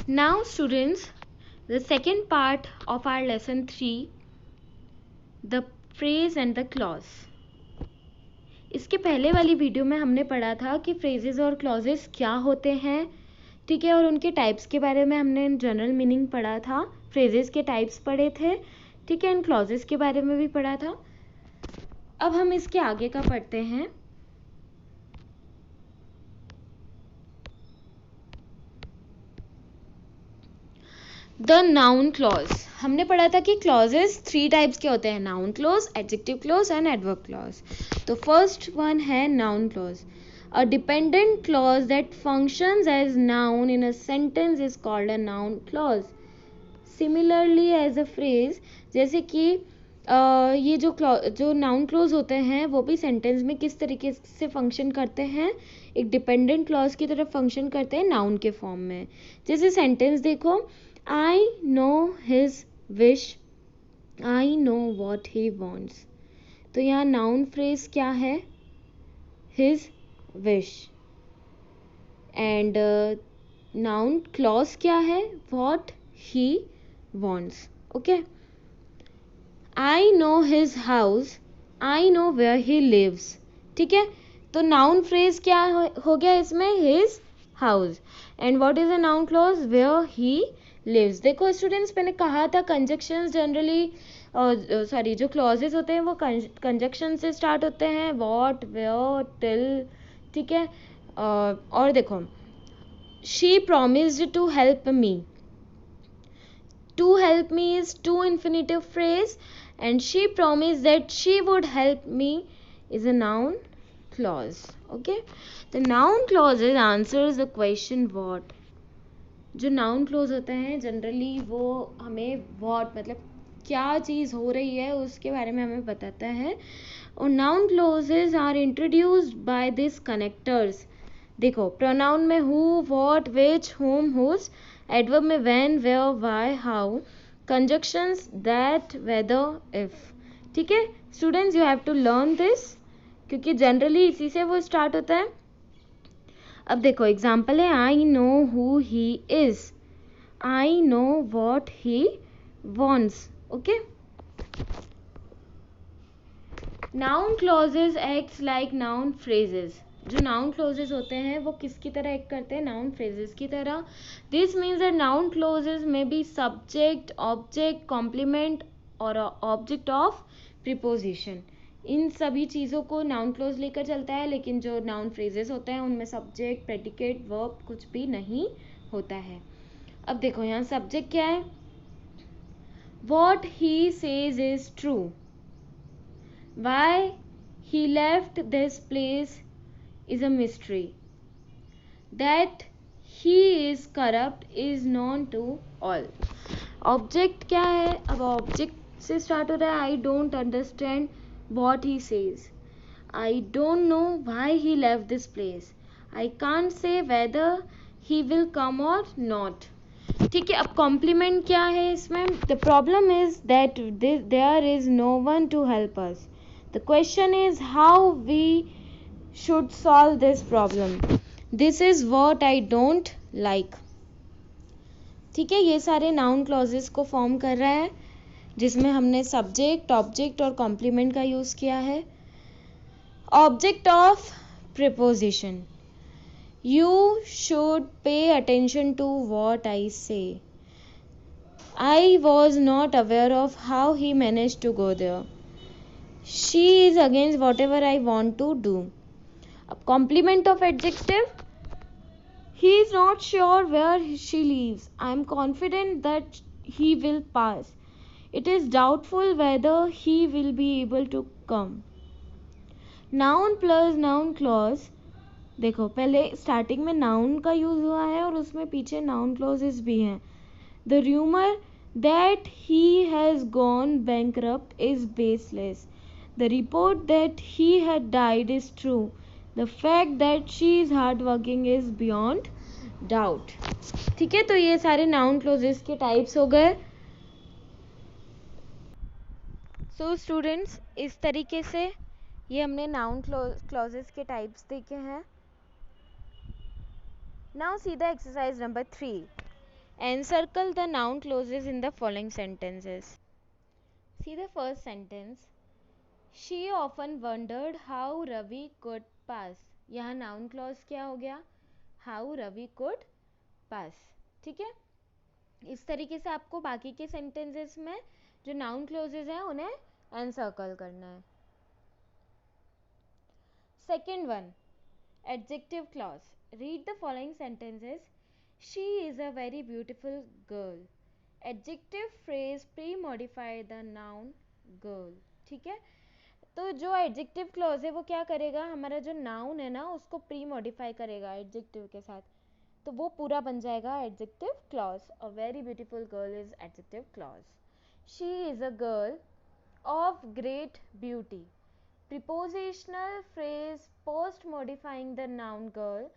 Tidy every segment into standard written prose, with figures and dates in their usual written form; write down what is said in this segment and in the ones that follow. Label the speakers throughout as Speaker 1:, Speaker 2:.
Speaker 1: Now students, the second part of our lesson 3, the phrase and the clause. इसके पहले वाली video में हमने पढ़ा था कि फ्रेजेस और क्लॉजेस क्या होते हैं, ठीक है, और उनके टाइप्स के बारे में हमने जनरल मीनिंग पढ़ा था, फ्रेजेस के टाइप्स पढ़े थे, ठीक है, एंड क्लॉजेस के बारे में भी पढ़ा था। अब हम इसके आगे का पढ़ते हैं। The noun clause. हमने पढ़ा था कि क्लॉजेस 3 टाइप्स के होते हैं, noun clause, adjective clause and adverb clause. तो फर्स्ट वन है noun clause. A dependent clause that functions as noun in a sentence is called a noun clause. Similarly as a phrase, जैसे कि ये जो noun clause होते हैं वो भी सेंटेंस में किस तरीके से फंक्शन करते हैं, एक डिपेंडेंट क्लॉज की तरफ फंक्शन करते हैं नाउन के फॉर्म में। जैसे सेंटेंस देखो, I know his wish, I know what he wants। तो यहाँ नाउन फ्रेज क्या है, his wish, and noun clause क्या है, what he wants। Okay, I know his house, I know where he lives। ठीक है, तो नाउन फ्रेज क्या हो गया इसमें, his house, and what is a noun clause, where he lives। देखो स्टूडेंट्स, मैंने कहा था कंजक्शंस जनरली जो क्लॉजेस होते हैं वो कंजक्शन से स्टार्ट होते हैं, व्हाट, वेयर, टिल, ठीक है। और देखो, she promised to help me, to help me is to infinitive phrase, and she promised that she would help me is a noun clause। okay, the noun clauses answers the question what। जो noun close होते हैं generally वो हमें what मतलब क्या चीज़ हो रही है उसके बारे में हमें बताता है, और noun clauses are introduced by this connectors. देखो, प्रोनाउन में who, what, which, whom, whose, adverb में when, where, why, how, conjunctions that, whether, if. ठीक है students, you have to learn this, क्योंकि जनरली इसी से वो स्टार्ट होता है। अब देखो एग्जाम्पल है, I know who he is, I know what he wants. Okay, noun clauses acts like noun phrases. जो नाउन क्लॉजेज होते हैं वो किसकी तरह एक्ट करते हैं, नाउन फ्रेजेस की तरह। This means that noun clauses में बी सब्जेक्ट, ऑब्जेक्ट, कॉम्प्लीमेंट और ऑब्जेक्ट ऑफ प्रीपोजिशन। इन सभी चीज़ों को नाउन क्लोज लेकर चलता है, लेकिन जो नाउन फ्रेजेस होते हैं उनमें सब्जेक्ट, प्रेडिकेट, वर्ब कुछ भी नहीं होता है। अब देखो यहाँ सब्जेक्ट क्या है, what he says is true, why he left this place is a mystery, that he is corrupt is known to all. Object क्या है, अब ऑब्जेक्ट से स्टार्ट हो रहा है, I don't understand what he says, I don't know why he left this place, I can't say whether he will come or not। ठीक है, अब कॉम्प्लीमेंट क्या है इसमें, the problem is that there is no one to help us, the question is how we should solve this problem, this is what I don't like। ठीक है, ये सारे नाउन क्लॉजेस को फॉर्म कर रहा है जिसमें हमने सब्जेक्ट, ऑब्जेक्ट और कॉम्प्लीमेंट का यूज किया है। Object of preposition, you should pay attention to what I say, I was not aware of how he manage to go there, she is against whatever I want to do. अब complement of adjective, he is not sure where she lives, I am confident that he will pass, it is doubtful whether he will be able to come। noun plus noun clause, देखो पहले starting में noun का use हुआ है और उसमें पीछे noun clauses भी हैं। the rumor that he has gone bankrupt is baseless, the report that he had died is true, the fact that she is hardworking is beyond doubt। ठीक है, तो ये सारे नाउन क्लॉजेस के टाइप्स हो गए। सो स्टूडेंट्स, इस तरीके से ये हमने नाउन क्लॉजेस के टाइप्स देखे हैं। Now see the exercise number 3। Encircle the noun clauses in the following sentences. See the first sentence. She often wondered how Ravi could pass. यहाँ noun clause क्या हो गया? How Ravi could pass. ठीक है, इस तरीके से आपको बाकी के sentences में जो noun clauses हैं उन्हें encircle करना है. Second one, adjective clause. Read the following sentences. She is a very beautiful girl. Adjective phrase pre-modify the noun girl. ठीक है, तो जो एडजेक्टिव क्लॉज है वो क्या करेगा, हमारा जो नाउन है ना उसको प्री मॉडिफाई करेगा एडजेक्टिव के साथ, तो वो पूरा बन जाएगा adjective clause. A very beautiful girl is adjective clause. She is a girl of great beauty. Prepositional phrase post modifying the noun girl.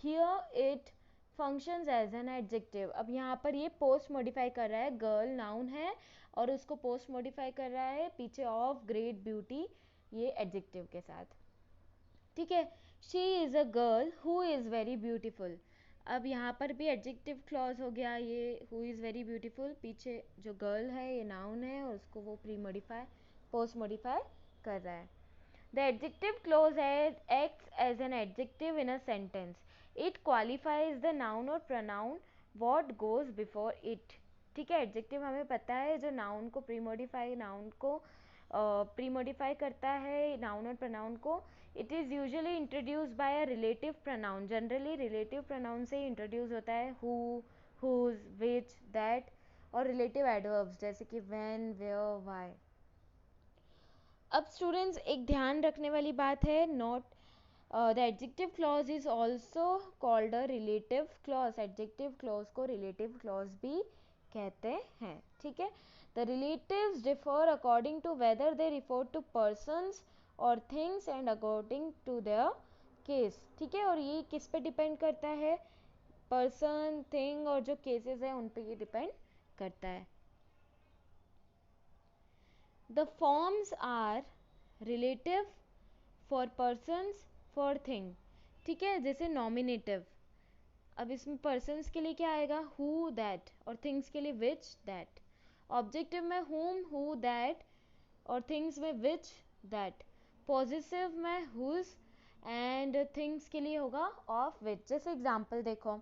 Speaker 1: Here it functions as an adjective. अब यहाँ पर ये पोस्ट मॉडिफाई कर रहा है, girl noun है और उसको पोस्ट मॉडिफाई कर रहा है पीछे ऑफ ग्रेट ब्यूटी ये एडजेक्टिव के साथ. ठीक है, she is a girl who is very beautiful. अब यहाँ पर भी एडजेक्टिव क्लॉज हो गया, ये हु इज़ वेरी ब्यूटीफुल, पीछे जो गर्ल है ये नाउन है और उसको वो प्री मॉडिफाई पोस्ट मॉडिफाई कर रहा है. The adjective clause acts as an adjective in a sentence. It qualifies the noun or pronoun what goes before it. ठीक है, एडजेक्टिव हमें पता है जो नाउन को प्रीमोडिफाई नाउन को प्रीमोडिफाई करता है नाउन और प्रोनाउन को. It is usually introduce by a relative pronoun. Generally relative pronoun से ही इंट्रोड्यूस होता है. हु, हुज, विच, दैट और रिलेटिव एडवर्ब्स जैसे कि व्हेन, वेयर, व्हाई. अब स्टूडेंट्स एक ध्यान रखने वाली बात है, note the adjective clause is also called a relative clause. Adjective clause को रिलेटिव क्लॉज भी कहते हैं. ठीक है, the relatives differ according to whether they refer to persons और things and according to their case. ठीक है, और ये किस पे डिपेंड करता है, पर्सन, थिंग और जो केसेस है उन पे ये डिपेंड करता है. The forms are relative for persons for thing. ठीक है, जैसे nominative. अब इसमें persons के लिए क्या आएगा, who, that और things के लिए which, that. Objective में whom, who, that और things में which, that. Possessive में whose and things के लिए होगा of which. जैसे example देखो,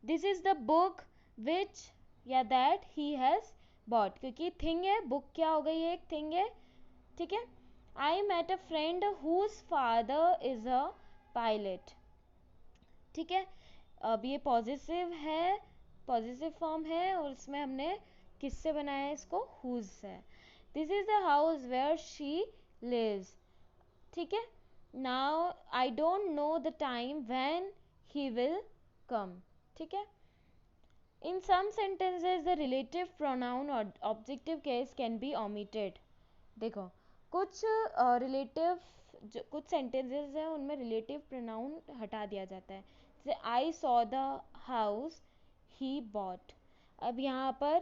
Speaker 1: this is the book which या that he has बॉट, क्योंकि थिंग है, बुक क्या हो गई, एक थिंग है. ठीक है, I met a friend whose father is a pilot. ठीक है, अब ये पॉजिटिव है, पॉजिटिव फॉर्म है और इसमें हमने किससे बनाया है इसको, हुज से. This is the house where she lives. ठीक है, now I don't know the time when he will come. ठीक है, in some sentences the relative pronoun or objective case can be omitted. देखो कुछ रिलेटिव कुछ sentences हैं उनमें relative pronoun हटा दिया जाता है. जैसे I saw the house he bought. अब यहाँ पर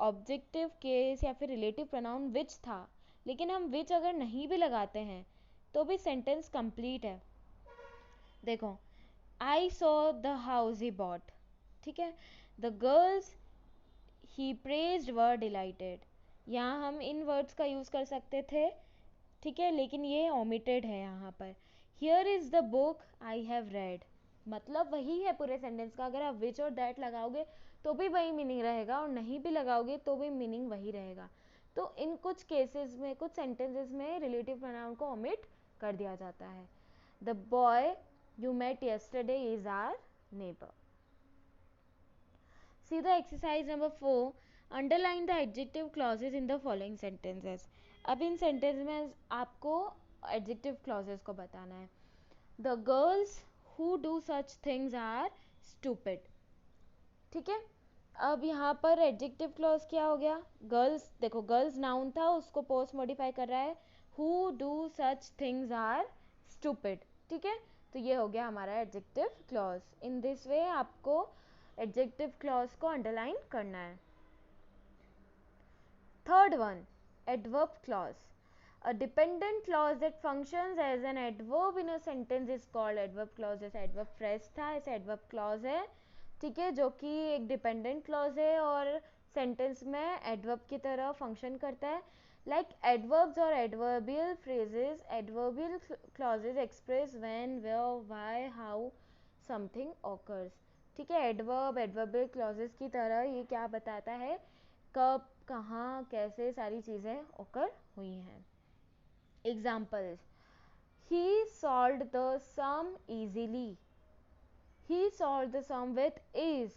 Speaker 1: ऑब्जेक्टिव केस या फिर रिलेटिव प्रोनाउन विच था, लेकिन हम विच अगर नहीं भी लगाते हैं तो भी सेंटेंस कंप्लीट है. देखो, I saw the house he bought. ठीक है, the girls he praised were dilated. यहाँ हम इन वर्ड्स का यूज़ कर सकते थे. ठीक है, लेकिन ये ओमिटेड है यहाँ पर. Here is the book I have read. मतलब वही है पूरे सेंटेंस का. अगर आप विच और दैट लगाओगे तो भी वही मीनिंग रहेगा और नहीं भी लगाओगे तो भी मीनिंग वही रहेगा. तो इन कुछ केसेस में, कुछ सेंटेंसेस में रिलेटिव प्रोनाउन को ओमिट कर दिया जाता है. The boy you met yesterday is our neighbour. See the exercise number 4. Underline the adjective clauses in the following sentences. अब इन सेंटेंस में आपको adjective clauses को बताना है. The girls who do such things are stupid. ठीक है, अब यहाँ पर adjective clause क्या हो गया, girls. देखो girls noun था, उसको post modify कर रहा है, who do such things are stupid. ठीक है, तो ये हो गया हमारा adjective clause. In this way आपको एडजेक्टिव क्लॉज को अंडरलाइन करना है. Third one, adverb clause. A dependent clause that functions as an adverb in a sentence is called adverb clause. जैसे एडवर्ब फ्रेज था ऐसे एडवर्ब क्लॉज है. ठीक है, जो कि एक डिपेंडेंट क्लॉज है और सेंटेंस में एडवर्ब की तरह फंक्शन करता है. लाइक एडवर्ब्स और adverbial phrases, adverbial clauses express when, where, why, how something occurs. ठीक है, एडवर्ब एडवर्बियल क्लॉजेस की तरह ये क्या बताता है, कब, कहाँ, कैसे सारी चीज़ें ऑकर हुई हैं. Examples: he solved the sum easily. He solved the sum with ease.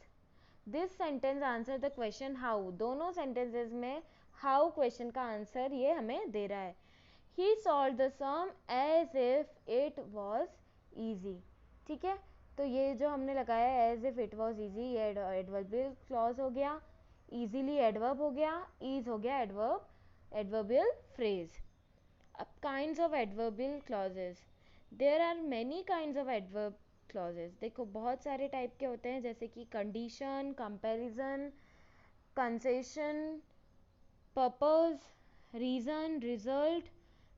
Speaker 1: This sentence answer the question how. दोनों sentences में how question का आंसर ये हमें दे रहा है. He solved the sum as if it was easy. ठीक है, तो ये जो हमने लगाया as if it was easy, ये adverbial clause हो गया, easily adverb हो गया, ease हो गया adverbial phrase. अब kinds of adverbial clauses. There are many kinds of adverb clauses. देखो बहुत सारे टाइप के होते हैं, जैसे कि condition, comparison, concession, purpose, reason, result,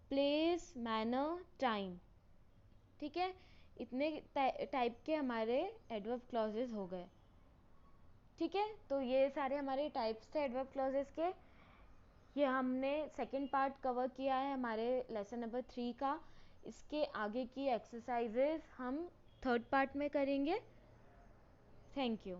Speaker 1: place, manner, time. ठीक है, इतने टाइप के हमारे एडवर्ब क्लॉजेस हो गए. ठीक है, तो ये सारे हमारे टाइप्स थे एडवर्ब क्लॉजेस के. ये हमने सेकंड पार्ट कवर किया है हमारे लेसन नंबर 3 का. इसके आगे की एक्सरसाइजेज हम थर्ड पार्ट में करेंगे. Thank you.